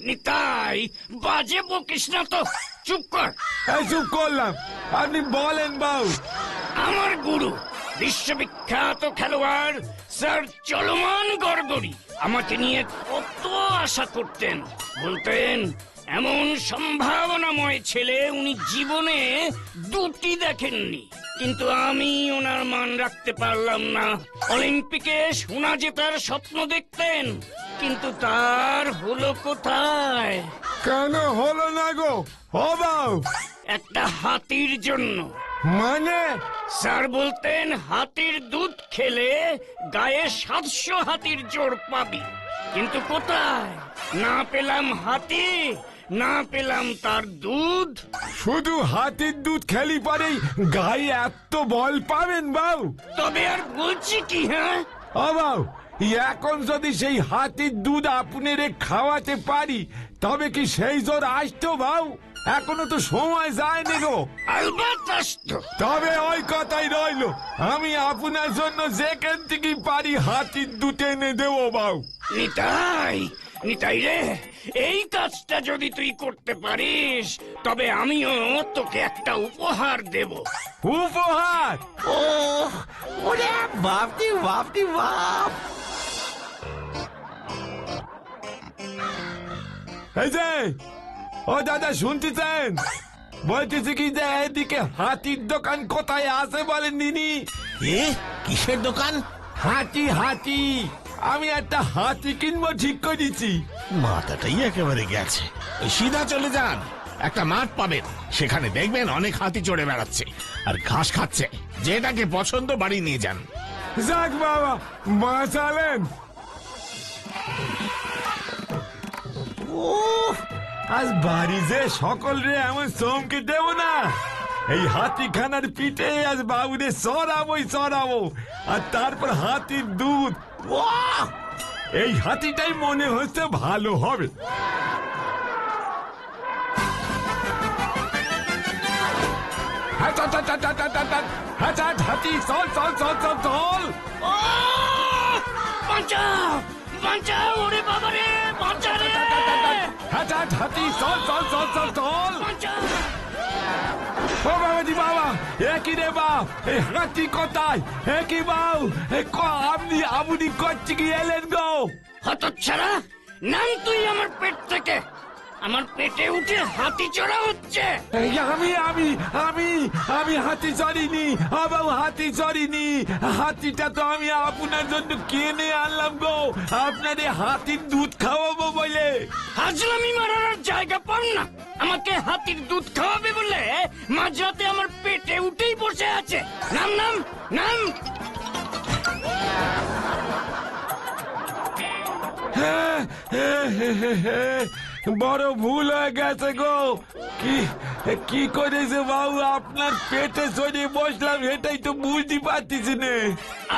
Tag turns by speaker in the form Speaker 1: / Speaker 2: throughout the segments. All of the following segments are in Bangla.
Speaker 1: নিতাই, বাজে বকিস না তো, চুপ কর।
Speaker 2: চুপ করলাম, আপনি বলেন বাবু।
Speaker 1: আমার গুরু, বিশ্ববিখ্যাত খেলোয়াড় স্যার চলমান গড়গড়ি আমাকে নিয়ে কত আশা করতেন। বলতেন এমন সম্ভাবনাময় ছেলে উনি জীবনে দুটি দেখেননি। কিন্তু আমি ওনার মান রাখতে পারলাম না। অলিম্পিকে সোনা জেতার স্বপ্ন দেখতেন, কিন্তু তার হলো কোথায়?
Speaker 2: কেন হলো না গো বাবু?
Speaker 1: একটা হাতির জন্য।
Speaker 2: মানে?
Speaker 1: স্যার বলতেন হাতির দুধ খেলে গায়ে 700 হাতির জোর পাবি, কিন্তু কোথায়? না পেলাম হাতি, না পেলাম তার দুধ।
Speaker 2: শুধু হাতির দুধ খেলি পরেই গায়ে এত বল পাবেন বাবু?
Speaker 1: তবে আর বলছি কি? হ্যাঁ
Speaker 2: বাবু, এখন যদি সেই হাতির দুধ আপনারে খাওয়াতে পারি তবে কি সেই জোর আসতো বাবু? এখনো তো সময় যায়নি গো।
Speaker 1: আলবাত আসতো।
Speaker 2: তবে ওই কথাই রইলো, আমি আপনার জন্য যেখান থেকে পারি হাতির দুধ এনে দেবো বাবু।
Speaker 1: নিতাই, নিতাই রে, এই কাজটা যদি তুই করতে পারিস তবে আমিও তোকে একটা উপহার দেব।
Speaker 2: উপহার?
Speaker 3: ওরে বাপটি বাপটি বাপ!
Speaker 2: এই যে ও দাদা, শুনতেছেন? বলতেছি কি যে এদিকে হাতির দোকান কোথায় আছে বলেন দিনি?
Speaker 3: কিসের দোকান?
Speaker 2: হাতি হাতি, আমি একটা হাতি কিনবো ঠিক করেছি।
Speaker 3: মাথাটাই একেবারে গেছে। ওই সিধা চলে যান, একটা মাঠ পাবেন, সেখানে দেখবেন অনেক হাতি চড়ে বেড়াচ্ছে আর ঘাস খাচ্ছে। যেটাকে পছন্দ বাড়ি নিয়ে যান।
Speaker 2: যাক বাবা, বাঁচালেন। আজ বাড়ি যে সকল রে এমন চমকে দেব না। এই হাতিখানার পিঠে আজ বাবুরে চড়াবো, আর তারপর হাতির দুধ। এই হাতিটাই মনে হচ্ছে ভালো হবে। হাতি চল চল চল চল চল।
Speaker 1: বাঁচাও, বাঁচাও, ওরে বাবা রে, বাঁচা রে!
Speaker 2: হাতি চল চল চল চল চল।
Speaker 1: বাঁচাও!
Speaker 2: ও বাবাজি বাবা, একই রে বাপ, এই হাতি কোথায়? একই বাউ, আপনি করছি কি এলেন গো?
Speaker 1: হতচ্ছাড়া, নাম তুই আমার পেট থেকে। আমার পেটে উঠে হাতি চড়া হচ্ছে।
Speaker 2: এই আমি হাতি চড়িনি বাবু, হাতি চড়িনি। হাতিটা তো আমি আপনার জন্য কিনে আনলাম গো, আপনার এই হাতির দুধ খাওয়াবো বলে।
Speaker 1: হাজলামি মারার জায়গা পান না। আমাকে হাতির দুধ খাওয়াবে বলে মাঝরাতে আমার পেটে উঠেই বসে আছে। নাম নাম নাম।
Speaker 2: বড় ভুল হয়ে গেছে গো। কি করেছে বাবু, আপনার পেটে চড়িয়ে বসলাম এটাই তো বুঝতে পারতেছি না।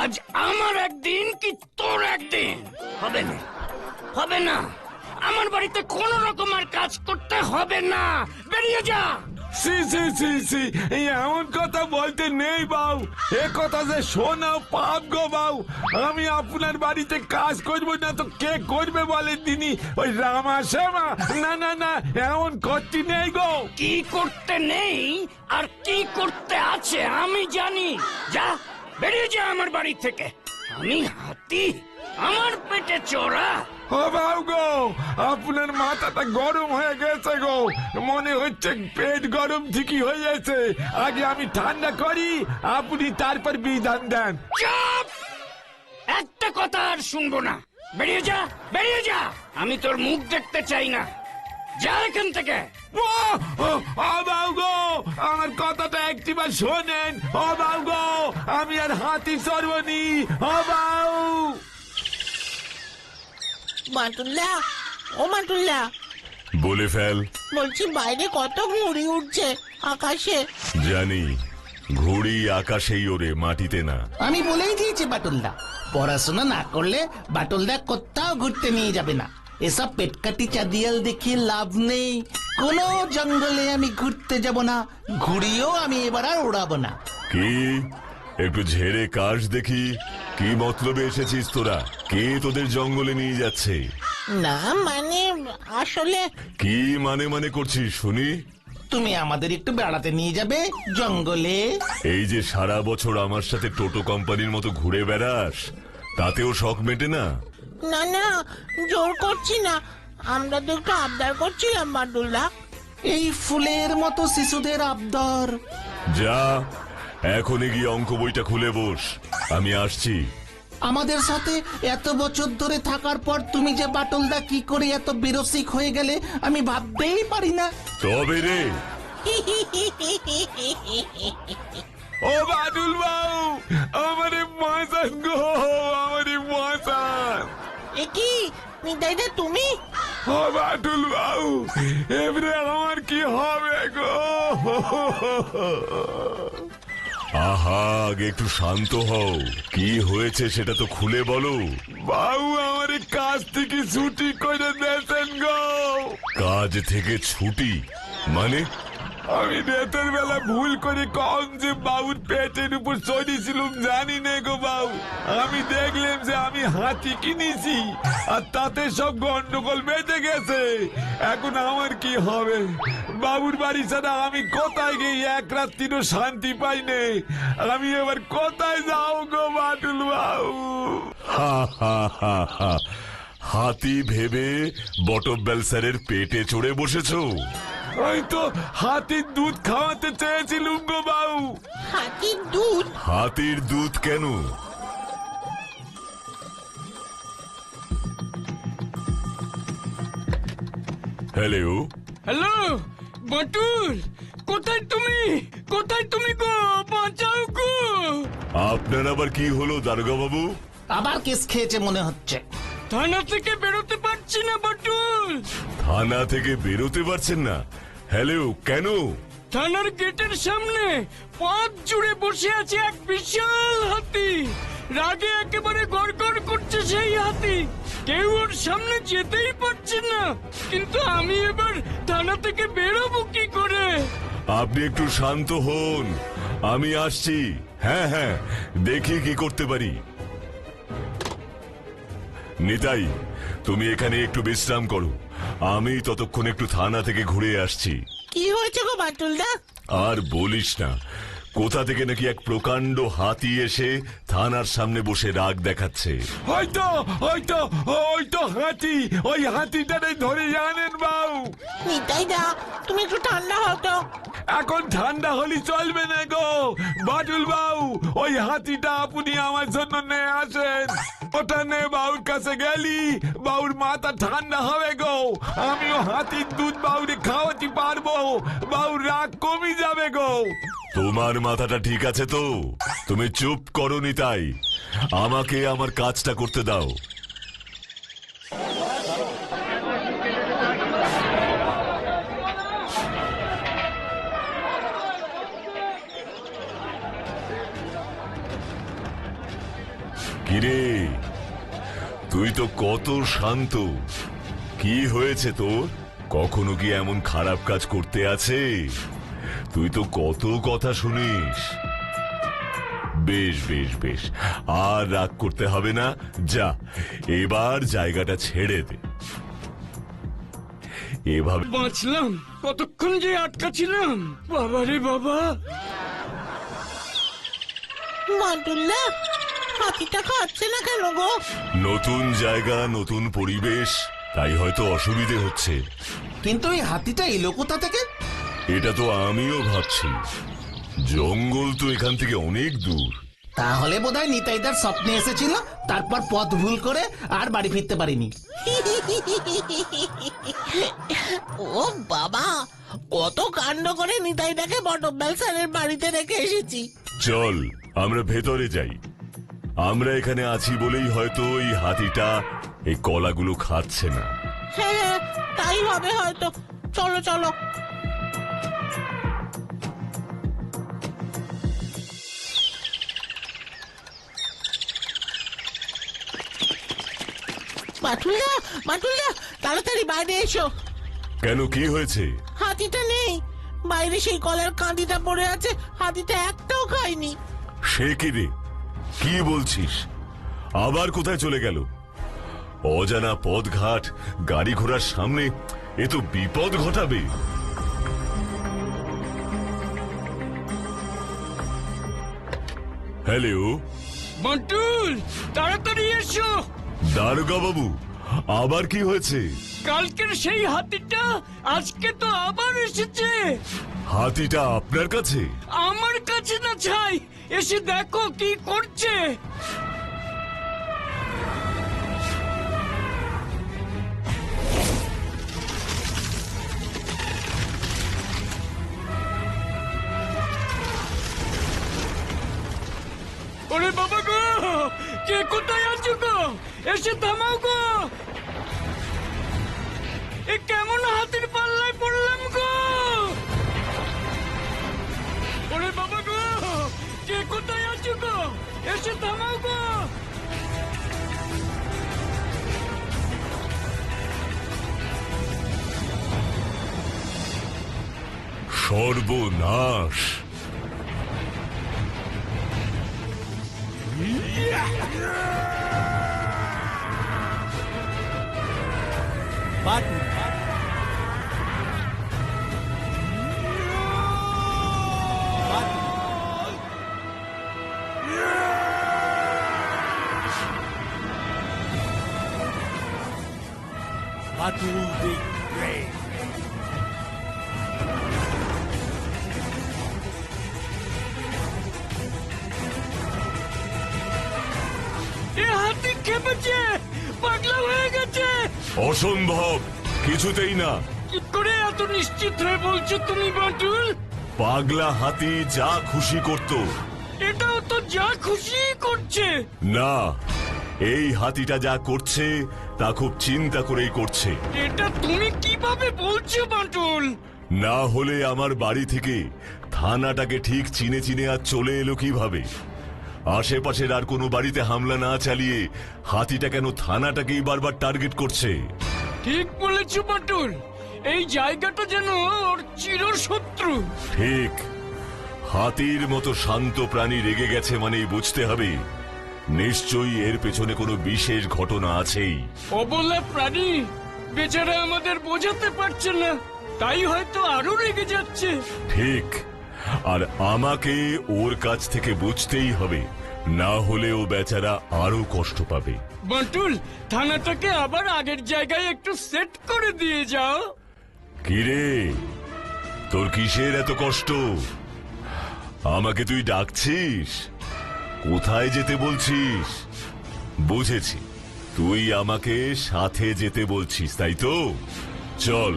Speaker 1: আজ আমার একদিন কি তোর একদিন? হবে না, হবে না। আমার বাড়িতে কোন রকম আর কাজ করতে হবে না। বেরিয়ে যা।
Speaker 2: সি এই এমন কথা বলতে নেই বাউ, এ কথা যে শোনা পাপ গো বাউ। আমি আপনার বাড়িতে কাজ করবো না তো কে করবে বলেন তিনি? ওই রামা শ্যামা? না না না, এমন করতে নেই গো।
Speaker 1: কি করতে নেই আর কি করতে আছে আমি জানি। যা, বেরিয়ে যা আমার বাড়ি থেকে। আমি হাতি, আমার পেটে চড়া।
Speaker 2: ও বাউ গো, আপনার মাথাটা গরম হয়ে গেছে গো, মনে হচ্ছে পেট গরম ঠিকই হয়ে গেছে। আগে আমি ঠান্ডা করি, আপনি তারপর বিধান দেন।
Speaker 1: চুপ! একটা কথা আর শুনবো না। বেরিয়ে যা, বেরিয়ে যা। আমি তোর মুখ দেখতে চাই না। যা এখান থেকে।
Speaker 2: বাউ গো, আমার কথাটা একটিবার শোনেন। ও বাউ গো, আমি আর হাতি চড়বনি। ও বাউ।
Speaker 4: মাটুল্লা, ও মাটুল্লা,
Speaker 5: বলে ফেল।
Speaker 4: বলছি বাইরে কত ঘুড়ি উঠছে আকাশে।
Speaker 5: জানি, ঘুড়ি আকাশেই ওরে, মাটিতে না।
Speaker 3: আমি বলেই দিয়েছি বাটুলদা, পড়াশোনা না করলে বাটুলদা কোথাও ঘুরতে নিয়ে যাবে না। এসব পেটকাটি চাঁদিয়াল দেখিয়ে লাভ নেই। কোনো জঙ্গলে আমি ঘুরতে যাব না, ঘুড়িও আমি এবার আর ওড়াবো না।
Speaker 5: কি একটু ঝেড়ে কাশ দেখি, কি মতলবে এসেছিস তোরা? কে তোদের জঙ্গলে নিয়ে যাচ্ছে?
Speaker 4: না মানে আসলে
Speaker 5: কি মানে মানে করছিস শুনি?
Speaker 3: তুমি আমাদের একটু বেড়াতে নিয়ে যাবে জঙ্গলে?
Speaker 5: এই যে সারা বছর আমার সাথে টোটো কোম্পানির মতো ঘুরে বেড়াস, তাতেও শখ মেটে না?
Speaker 4: না না জোর করছি না, আমরা তো একটু আবদার করছিলাম বাটুলদা।
Speaker 3: এই ফুলের মতো শিশুদের আবদার।
Speaker 5: যা, এখনই গিয়ে অঙ্ক বইটা খুলে বস, আমি আসছি।
Speaker 3: আমাদের সাথে এত বছর ধরে থাকার পর তুমি যে বাটুলদা কি করে এত বিরসিক হয়ে গেলে আমি ভাবতেই পারি না।
Speaker 5: তবে রে,
Speaker 2: ও বাদুল বাবু, আমারে বাঁচান গো, আমারে বাঁচান।
Speaker 4: এ কি নিতাইদা তুমি?
Speaker 2: ও বাদুল বাবু, এবারে আমার কি হবে গো?
Speaker 5: আহা, আগে একটু শান্ত হও। কি হয়েছে সেটা তো খুলে বলো।
Speaker 2: বাবু আমার কাজ থেকে ছুটি করে দিয়েছেন গো।
Speaker 5: কাজ থেকে ছুটি মানে?
Speaker 2: আমি রাতের বেলা ভুল করে কম যে বাবুর পেটের উপর চড়িয়েছিলাম জানি না গো বাবু। আমি দেখলাম যে আমি হাতি কিনেছি আর তাতে সব গন্ডগোল বেঁধে গেছে। এখন আমার কি হবে? বাবুর বাড়ি ছাড়া আমি কোথায় গিয়ে এক রাত্রিরও শান্তি পাই নে। আমি এবার কোথায় যাও গো বাটুল বাবু?
Speaker 5: হা হা হা হা, হাতি ভেবে বটব্যাল স্যারের পেটে চড়ে বসেছো?
Speaker 2: ওই তো হাতির দুধ খাওয়াতে চেয়েছিলুম গো বাবু।
Speaker 4: হাতির দুধ?
Speaker 5: হাতির দুধ কেন? হ্যালো,
Speaker 1: হ্যালো বাটুল, কোথায় তুমি? কোথায় তুমি গো? বাঁচাও গো!
Speaker 5: আপনার আবার কি হলো দারোগা বাবু?
Speaker 3: আবার কেস খেয়েছে মনে হচ্ছে।
Speaker 1: থানা থেকে বেরোতে পারছি না বাটুল।
Speaker 5: থানা থেকে বেরোতে পারছেন না? হ্যালো, কেন?
Speaker 1: থানার গেটের সামনে পথ জুড়ে বসে আছে এক বিশাল হাতি। রাগে একেবারে গড়গড় করছে সেই হাতি। কেউ ওর সামনে যেতেই পারছে না। কিন্তু আমি এবার থানা থেকে বেরোবো কি করে?
Speaker 5: আপনি একটু শান্ত হন, আমি আসছি। হ্যাঁ হ্যাঁ, দেখি কি করতে পারি। নিতাই, তুমি এখানে একটু বিশ্রাম করো, আমি ততক্ষণ একটু থানা থেকে ঘুরে আসছি।
Speaker 4: কি হয়েছে গো বাটুলদা?
Speaker 5: আর বলিস না, কোথা থেকে নাকি এক প্রকাণ্ড হাতি এসে থানার সামনে বসে রাগ দেখাচ্ছে।
Speaker 2: হয়তো হয়তো ওই তো হাতি, ওই হাতিটারে ধরে জানেন বাবু।
Speaker 4: নিতাইদা তুমি একটু ঠান্ডা হও তো।
Speaker 2: এখন ঠান্ডা হলে চলবে না গো বাটুল বাবু। ওই হাতিটা আপনি আমার জন্য নিয়ে আসেন। ওটা নে বাবুর কাছে গেলি বাবুর মাথা ঠান্ডা হবে গো। আমিও হাতির দুধ বাবুরে খাওয়াতে পারবো, বাবুর রাগ কমে যাবে গো।
Speaker 5: তোমার মাথাটা ঠিক আছে তো? তুমি চুপ করো নিতাই, আমাকে আমার কাজটা করতে দাও। কিরে, তুই তো কত শান্ত। কি হয়েছে তোর? কখনো কি এমন খারাপ কাজ করতে আছে? তুই তো কত কথা শুনিস। বেশ বেশ বেশ, আর রাগ করতে হবে না। যা, এবার জায়গাটা ছেড়ে দে। এভাবে
Speaker 1: বাঁচলাম, কতক্ষণ যে আটকা ছিলাম। বাবারে বাবা!
Speaker 4: বাটুলদা হাতিটা খাচ্ছে না কেন গো?
Speaker 5: নতুন জায়গা, নতুন পরিবেশ, তাই হয়তো অসুবিধে হচ্ছে।
Speaker 3: কিন্তু এই হাতিটা এলো কোথা থেকে?
Speaker 5: এটা তো আমিও ভাবছি। জঙ্গল তো এখান থেকে অনেক দূর।
Speaker 3: তাহলে বোধহয় নিতাইদার স্বপ্নে এসেছিল, তারপর পথ ভুল করে আর বাড়ি ফিরতে পারিনি।
Speaker 4: ও বাবা, কত কাণ্ড করে নিতাইদাকে বটব্যাল স্যারের বাড়িতে রেখে এসেছি।
Speaker 5: চল আমরা ভেতরে যাই। আমরা এখানে আছি বলেই হয়তো এই হাতিটা এই কলাগুলো খাচ্ছে না।
Speaker 4: হ্যাঁ তাই হবে হয়তো। চলো চলো। বাটুলদা বাটুলদা তাড়াতাড়ি বাইরে এসো।
Speaker 5: কেন, কি হয়েছে?
Speaker 4: হাতিটা নেই, বাইরে সেই কলার কাঁদিটা পড়ে আছে। হাতিটা একটাও খায়নি।
Speaker 5: সে কি রে, কি বলছিস? আবার কোথায় চলে গেল? অজানা পথঘাট গাড়ি ঘোড়ার সামনে এ তো বিপদ ঘটাবে। হ্যালো
Speaker 1: বাটুল, তাড়াতাড়ি এসো।
Speaker 5: দারোগা বাবু, আবার কি হয়েছে?
Speaker 1: কালকের সেই হাতিটা আজকে তো আবার এসেছে।
Speaker 5: হাতিটা আপনার কাছে?
Speaker 1: আমার কাছে না ছাই, এসে দেখো কি করছে। ওরে বাবা গো, কে কোথায় আছো গো? এসে থামাও গো। এ কেমন হাতির পাল্লায় পড়লাম গো? ওরে বাবা গো, কে কোথায় আছো গো? এসে থামাও গো।
Speaker 5: সর্বনাশ!
Speaker 1: এ হাতি খেপেছে, পাগলা হয়ে গেছে।
Speaker 5: অসম্ভব, কিছুতেই না।
Speaker 1: কি করে এত নিশ্চিত হয়ে বলছো তুমি বাটুল?
Speaker 5: পাগলা হাতি যা খুশি করত।
Speaker 1: এটাও তো যা খুশি করছে।
Speaker 5: না, এই হাতিটা যা করছে তা খুব চিন্তা করেই করছে।
Speaker 1: এটা তুমি কিভাবে বলছো বাটুল?
Speaker 5: না হলে আমার বাড়ি থেকে থানাটাকে ঠিক চিনে চিনে আর চলে এলো কিভাবে? আশেপাশের আর কোনো বাড়িতে হামলা না চালিয়ে হাতিটা কেন থানাটাকেই বারবার টার্গেট করছে?
Speaker 1: ঠিক বলেছো বাটুল, এই জায়গাটা যেন ওর চিরশত্রু।
Speaker 5: ঠিক, হাতির মতো শান্ত প্রাণী রেগে গেছে মানেই বুঝতে হবে নিশ্চয়ই এর পেছনে কোনো বিশেষ ঘটনা আছেই।
Speaker 1: অবলা প্রাণী বেচারা আমাদের বোঝাতে পারছে না, তাই হয়তো আরো রেগে যাচ্ছে।
Speaker 5: ঠিক, আর আমাকে ওর কাছ থেকে বুঝতেই হবে, না হলে ও বেচারা আরো কষ্ট পাবে।
Speaker 1: বাটুল, থানাটাকে আবার আগের জায়গায় একটু সেট করে দিয়ে যাও।
Speaker 5: কিরে, তোর কিসের এত কষ্ট? আমাকে তুই ডাকছিস? কোথায় যেতে বলছিস? বুঝেছি, তুই আমাকে সাথে যেতে বলছিস, তাই তো? চল,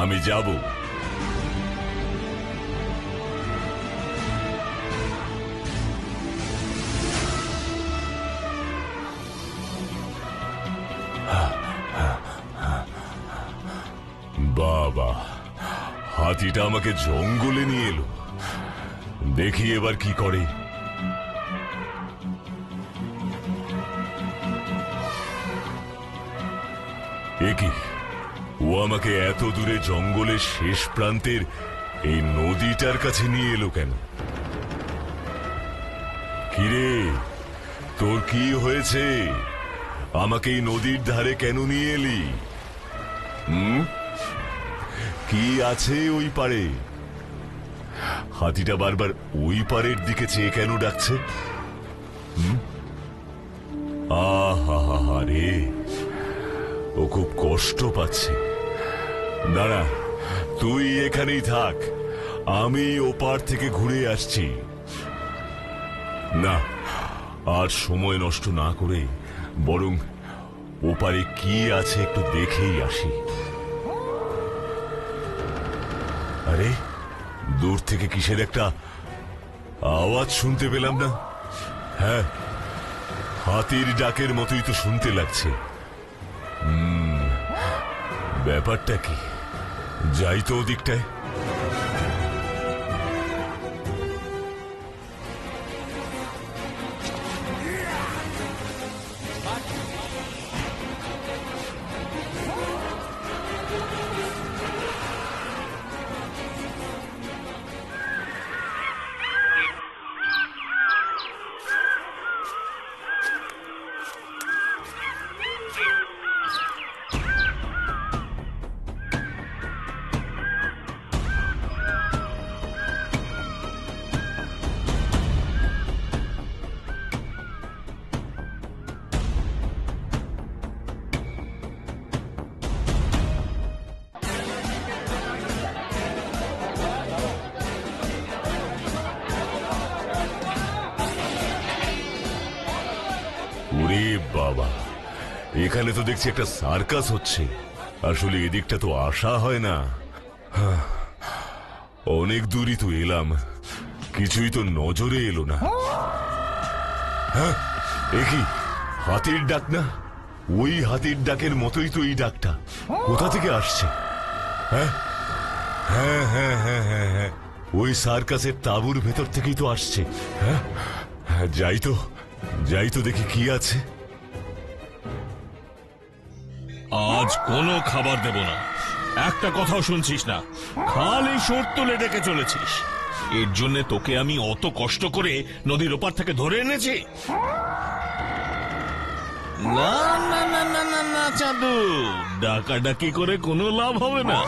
Speaker 5: আমি যাব। বাবা, হাতিটা আমাকে জঙ্গলে নিয়ে এলো। দেখি এবার কি করে। একি, ও আমাকে এত দূরে জঙ্গলের শেষ প্রান্তের এই নদীটার কাছে নিয়ে এলো কেন? কিরে, তোর কি হয়েছে? আমাকে এই নদীর ধারে কেন নিয়ে এলি? কি আছে ওই পারে? হাতিটা বারবার ওই পারের দিকে চেয়ে কেন ডাকছে? আহা রে, ও খুব কষ্ট পাচ্ছে। দাঁড়া, তুই এখানেই থাক, আমি ওপার থেকে ঘুরে আসছি। না, আর সময় নষ্ট না করে বরং ওপারে কি আছে একটু দেখেই আসি। আরে, দূর থেকে কিসের একটা আওয়াজ শুনতে পেলাম না? হ্যাঁ, হাতির ডাকের মতোই তো শুনতে লাগছে। ব্যাপারটা কি? যাই তো ওদিকটায়। বাবা, এখানে তো দেখছি একটা সার্কাস হচ্ছে। আসলে এদিকটা তো আসা হয় না। অনেক দূরই তো এলাম, কিছুই তো নজরে এলো না। হ্যাঁ, এ কি হাতির ডাক না? ওই হাতির ডাকের মতোই তো এই ডাকটা। কোথা থেকে আসছে? হ্যাঁ হ্যাঁ হ্যাঁ হ্যাঁ হ্যাঁ হ্যাঁ, ওই সার্কাসের তাঁবুর ভেতর থেকেই তো আসছে। হ্যাঁ, যাই তো দেখি কি আছে।
Speaker 6: আজ কোনো খাবার দেব না, একটা কথাও শুনছিস না, খালি সুর তুলে ডেকে চলেছিস। এর জন্য তোকে আমি অত কষ্ট করে নদীর ওপার থেকে ধরে এনেছি। না না না না না না চাঁদু, ডাকাডাকি করে কোনো লাভ হবে না।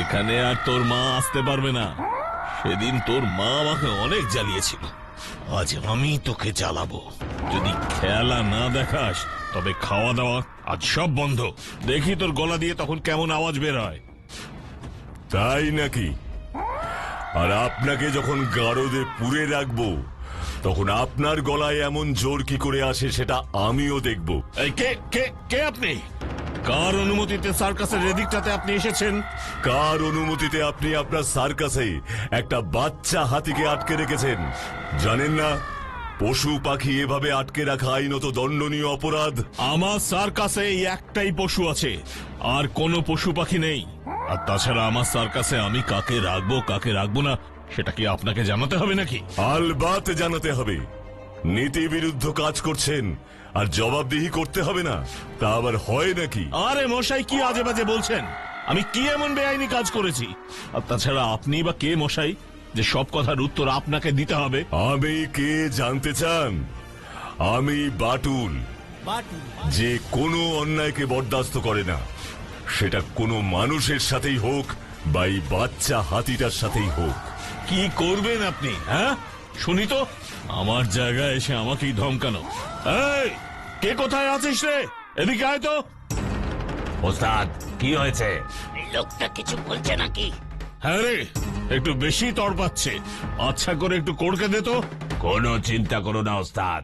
Speaker 6: এখানে আর তোর মা আসতে পারবে না। সেদিন তোর মা আমাকে অনেক জ্বালিয়েছিল, আজ আমি তোকে জ্বালাবো। যদি খেলা না দেখাস তবে খাওয়া দাওয়া আজ সব বন্ধ। দেখি তোর গলা দিয়ে তখন কেমন আওয়াজ বের হয়।
Speaker 5: তাই নাকি? আর আপনাকে যখন গারদে পুরে রাখবো তখন আপনার গলায় এমন জোর কি করে আসে সেটা আমিও দেখব।
Speaker 6: এই কে কে কে আপনি? কার অনুমতিতে সার্কাসের এদিকটাতে আপনি এসেছেন?
Speaker 5: কার অনুমতিতে আপনি আপনার সার্কাসে একটা বাচ্চা হাতিকে আটকে রেখেছেন জানেন না? পশু পাখি এভাবে আটকে রাখা আইনত দণ্ডনীয় অপরাধ।
Speaker 6: আমার সার্কাসে এই একটাই পশু আছে, আর কোনো পশু পাখি নেই। আর তাছাড়া আমার সার্কাসে আমি কাকে রাখবো না সেটা কি আপনাকে জানাতে হবে নাকি?
Speaker 5: আলবাত জানাতে হবে। নীতি বিরুদ্ধ কাজ করছেন আর জবাবদিহি করতে হবে না, তা আবার হয় নাকি?
Speaker 6: আরে মশাই, কি আজে বাজে বলছেন? আমি কি এমন বেআইনি কাজ করেছি? আর তাছাড়া আপনি বা কে মশাই যে সব কথার উত্তর আপনাকে দিতে হবে?
Speaker 5: আমি কে জানতে চান? আমি বাটুল, যে কোনো অন্যায়কে বরদাস্ত করে না, সেটা কোনো মানুষের সাথেই হোক বা এই বাচ্চা হাতিটার সাথেই হোক।
Speaker 6: কি করবেন আপনি? হ্যাঁ, শুনি তো। আমার জায়গায় এসে আমাকেই ধমকানো। এই, কে কোথায় আছিস রে? এদিকে আয় তো।
Speaker 7: ওস্তাদ, কি হয়েছে?
Speaker 1: লোকটা কিছু বলছে নাকি?
Speaker 6: হ্যাঁ রে, একটু বেশি তড়পাচ্ছে। আচ্ছা করে একটু কোড়কে দে তো।
Speaker 7: কোনো চিন্তা করো না ওস্তাদ।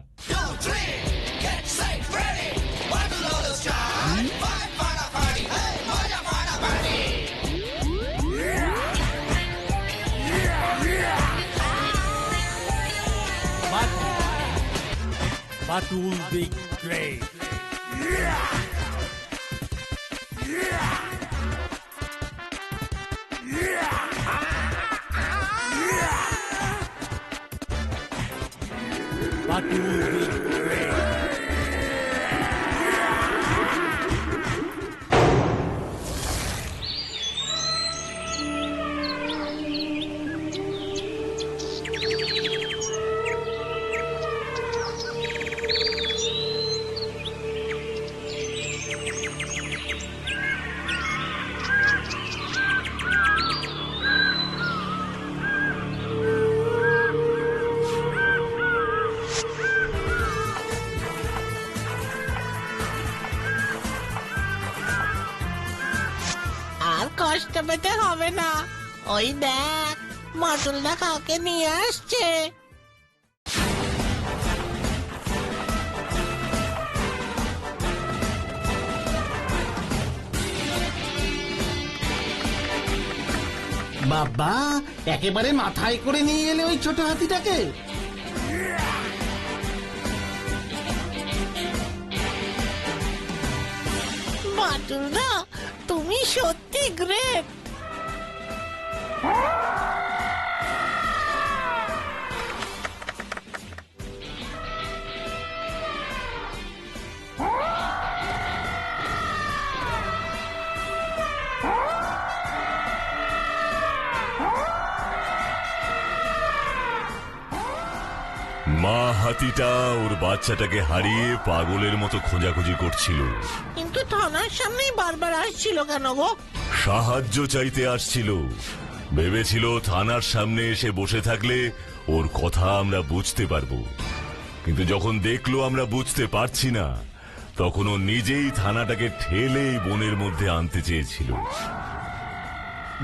Speaker 8: Batul Big Grave. Batul Big Grave.
Speaker 4: আর কষ্ট পেতে হবে না। ওই দেখ, মাটুলদা কাউকে নিয়ে আসছে।
Speaker 3: বাবা, একেবারে মাথায় করে নিয়ে এলে ওই ছোট হাতিটাকে।
Speaker 4: মাটুলদা, তুমি সত্যি গ্রেট।
Speaker 5: মা হাতিটা ওর বাচ্চাটাকে হারিয়ে পাগলের মতো খোঁজাখুঁজি করছিল।
Speaker 4: কিন্তু থানার সামনেই বারবার আসছিল কেন গো?
Speaker 5: সাহায্য চাইতে আসছিল। ভেবেছিল থানার সামনে এসে বসে থাকলে ওর কথা আমরা বুঝতে পারবো। কিন্তু যখন দেখলো আমরা বুঝতে পারছি না, তখন ও নিজেই থানাটাকে ঠেলে বনের মধ্যে আনতে চেয়েছিল।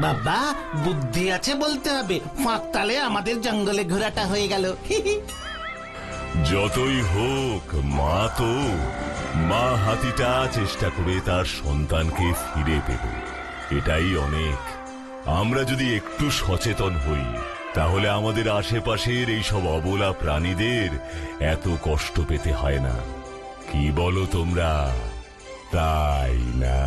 Speaker 3: বাবা, বুদ্ধি আছে বলতে হবে। ফাঁক তালে আমাদের জঙ্গলে ঘোরাটা হয়ে গেল।
Speaker 5: যতই হোক মা হাতিটা চেষ্টা করে তার সন্তানকে ফিরে পেল, এটাই অনেক। আমরা যদি একটু সচেতন হই তাহলে আমাদের আশেপাশের এই সব অবলা প্রাণীদের এত কষ্ট পেতে হয় না। কি বলো তোমরা, তাই না?